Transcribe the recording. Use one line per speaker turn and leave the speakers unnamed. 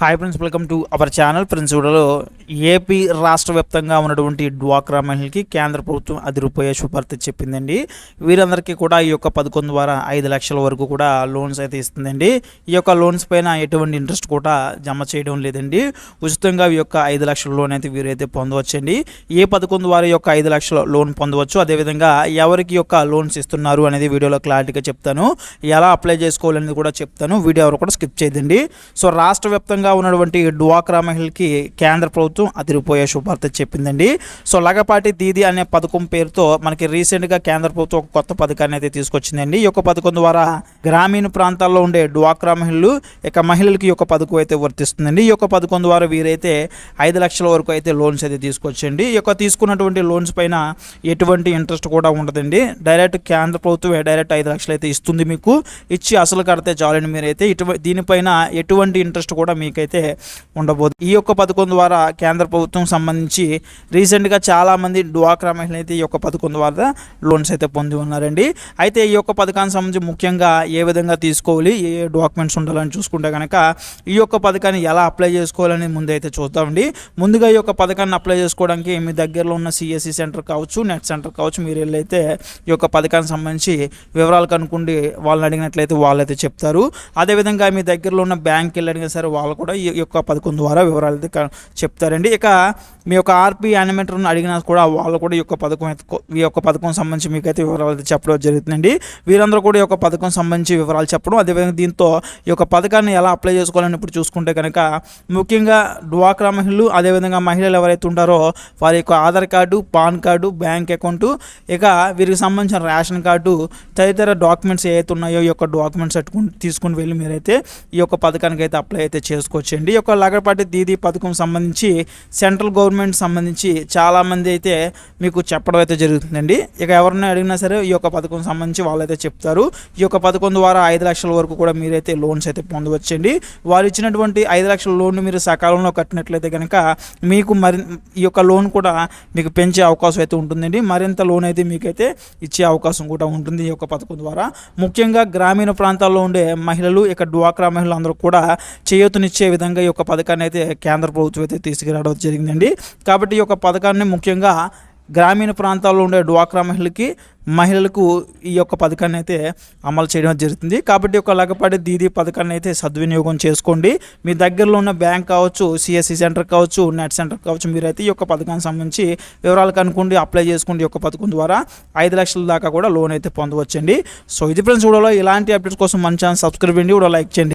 Hi friends, welcome to our channel. Friends, వీడియోలో AP రాష్ట్ర వ్యాప్తంగా ఉన్నటువంటి డ్వాక్రా మహిళలకి కేంద్ర ప్రభుత్వం 10 రూపాయల శుభార్త చెప్పిందండి. వీరందరికీ కూడా ఈ యొక్క పథకం ద్వారా 5 లక్షల వరకు కూడా లోన్స్ అయితే ఇస్తుందండి. ఈ యొక్క లోన్స్ పైన ఎటువంటి ఇంట్రెస్ట్ కూడా జమ చేయడం లేదండి. ఉచితంగా ఈ యొక్క 5 లక్షల లోన్ అయితే వీరైతే పొందవచ్చండి. ఏ పథకం ద్వారా ఈ యొక్క 5 లక్షల లోన్ పొందవచ్చు, అదేవిధంగా ఎవరికి యొక్క లోన్స్ ఇస్తున్నారు అనేది వీడియోలో క్లారిటీగా చెప్తాను. ఎలా అప్లై చేసుకోవాలనేది కూడా చెప్తాను. వీడియో ఎవరు కూడా స్కిప్ చేయదండి. సో రాష్ట్ర వ్యాప్తంగా ఉన్నటువంటి డ్వాక్రా మహిళలకి కేంద్ర ప్రభుత్వం 10 రూపాయల శుభార్త చెప్పిందండి. సో లగపాటి దీది అనే పథకం పేరుతో మనకి రీసెంట్గా కేంద్ర ప్రభుత్వం ఒక కొత్త పథకాన్ని అయితే తీసుకొచ్చిందండి. ఈ యొక్క పథకం ద్వారా గ్రామీణ ప్రాంతాల్లో ఉండే డ్వాక్రా మహిళలకి ఈ యొక్క పథకం అయితే వర్తిస్తుందండి. ఈ యొక్క పథకం ద్వారా వీరైతే 5 లక్షల వరకు అయితే లోన్స్ అయితే తీసుకొచ్చండి. ఈ యొక్క తీసుకున్నటువంటి లోన్స్ పైన ఎటువంటి ఇంట్రెస్ట్ కూడా ఉండదండి. డైరెక్ట్ కేంద్ర ప్రభుత్వం డైరెక్ట్ 5 లక్షలు అయితే ఇస్తుంది. మీకు ఇచ్చి అసలు కడితే చాలండి. మీరైతే దీనిపైన ఎటువంటి ఇంట్రెస్ట్ కూడా మీకైతే ఉండబోదు. ఈ యొక్క పథకం ద్వారా కేంద్ర ప్రభుత్వం సంబంధించి రీసెంట్గా చాలామంది డ్వాక్రా మహిళలు అయితే ఈ యొక్క పథకం ద్వారా లోన్స్ అయితే పొంది ఉన్నారండి. అయితే ఈ యొక్క పథకానికి సంబంధించి ముఖ్యంగా ఏ విధంగా తీసుకోవాలి, ఏ డాక్యుమెంట్స్ ఉండాలని చూసుకుంటే కనుక ఈ యొక్క పథకాన్ని ఎలా అప్లై చేసుకోవాలని ముందైతే చూద్దామండి. ముందుగా ఈ యొక్క పథకాన్ని అప్లై చేసుకోవడానికి మీ దగ్గరలో ఉన్న సిఎస్సి సెంటర్ కావచ్చు, నెట్ సెంటర్ కావచ్చు, మీరు వెళ్ళైతే ఈ యొక్క పథకానికి సంబంధించి వివరాలు కనుక్కోండి. వాళ్ళని అడిగినట్లయితే వాళ్ళైతే చెప్తారు. అదేవిధంగా మీ దగ్గరలో ఉన్న బ్యాంక్కి వెళ్ళి అడిగినా సరే వాళ్ళు కూడా ఈ యొక్క పథకం ద్వారా వివరాలు అయితే చెప్తారండి. ఇక మీ యొక్క ఆర్పీ యానిమేటర్ని అడిగినా కూడా వాళ్ళు కూడా ఈ యొక్క పథకం సంబంధించి మీకైతే వివరాలు అయితే చెప్పడం జరుగుతుందండి. వీరందరూ కూడా ఈ యొక్క పథకం సంబంధించి వివరాలు చెప్పడం, అదేవిధంగా దీంతో ఈ యొక్క పథకాన్ని ఎలా అప్లై చేసుకోవాలని ఇప్పుడు చూసుకుంటే కనుక ముఖ్యంగా డ్వాక్రా మహిళలు, అదేవిధంగా మహిళలు ఎవరైతే ఉంటారో వారి యొక్క Aadhaar card, pan card, bank account, ఇక వీరికి సంబంధించిన రేషన్ కార్డు తదితర డాక్యుమెంట్స్ ఏవైతే ఉన్నాయో ఈ యొక్క డాక్యుమెంట్స్ తీసుకుని వెళ్ళి మీరైతే ఈ యొక్క పథకానికి అయితే అప్లై అయితే చేసుకోవచ్చండి. ఈ యొక్క లగపాటి దీదీ పథకం సంబంధించి సెంట్రల్ గవర్నమెంట్ సంబంధించి చాలామంది అయితే మీకు చెప్పడం అయితే జరుగుతుందండి. ఇక ఎవరిని అడిగినా సరే ఈ యొక్క పథకం సంబంధించి వాళ్ళైతే చెప్తారు. ఈ యొక్క పథకం ద్వారా 5 లక్షల వరకు కూడా మీరైతే లోన్స్ అయితే పొందవచ్చండి. వారు ఇచ్చినటువంటి 5 లక్షల లోన్ మీరు సకాలంలో కట్టినట్లయితే కనుక మీకు ఈ యొక్క లోన్ కూడా మీకు పెంచే అవకాశం అయితే ఉంటుందండి. మరింత లోన్ అయితే మీకైతే ఇచ్చే అవకాశం కూడా ఉంటుంది ఈ యొక్క పథకం ద్వారా. ముఖ్యంగా గ్రామీణ ప్రాంతాల్లో ఉండే మహిళలు, ఇక డ్వాక్రా మహిళలు అందరూ కూడా చేయూతనిచ్చే విధంగా ఈ యొక్క పథకాన్ని అయితే కేంద్ర ప్రభుత్వం అయితే తీసుకురావడం జరిగిందండి. కాబట్టి ఈ యొక్క పథకాన్ని ముఖ్యంగా గ్రామీణ ప్రాంతాల్లో ఉండే డ్వాక్రా మహిళలకు ఈ యొక్క పథకాన్ని అయితే అమలు చేయడం జరుగుతుంది. కాబట్టి ఒక లగపాటి దీదీ పథకాన్ని అయితే సద్వినియోగం చేసుకోండి. మీ దగ్గరలో ఉన్న బ్యాంక్ కావచ్చు, సిఎస్సి సెంటర్ కావచ్చు, నెట్ సెంటర్ కావచ్చు, మీరైతే ఈ యొక్క పథకానికి సంబంధించి వివరాలు కనుక్కోండి, అప్లై చేసుకోండి. ఈ యొక్క పథకం ద్వారా 5 లక్షల దాకా కూడా లోన్ అయితే పొందవచ్చండి. సో ఇది ఫ్రెండ్స్, వీడియోలో ఇలాంటి అప్డేట్స్ కోసం మన ఛానల్ సబ్స్క్రైబ్ చేయండి, వీడియో లైక్ చేయండి.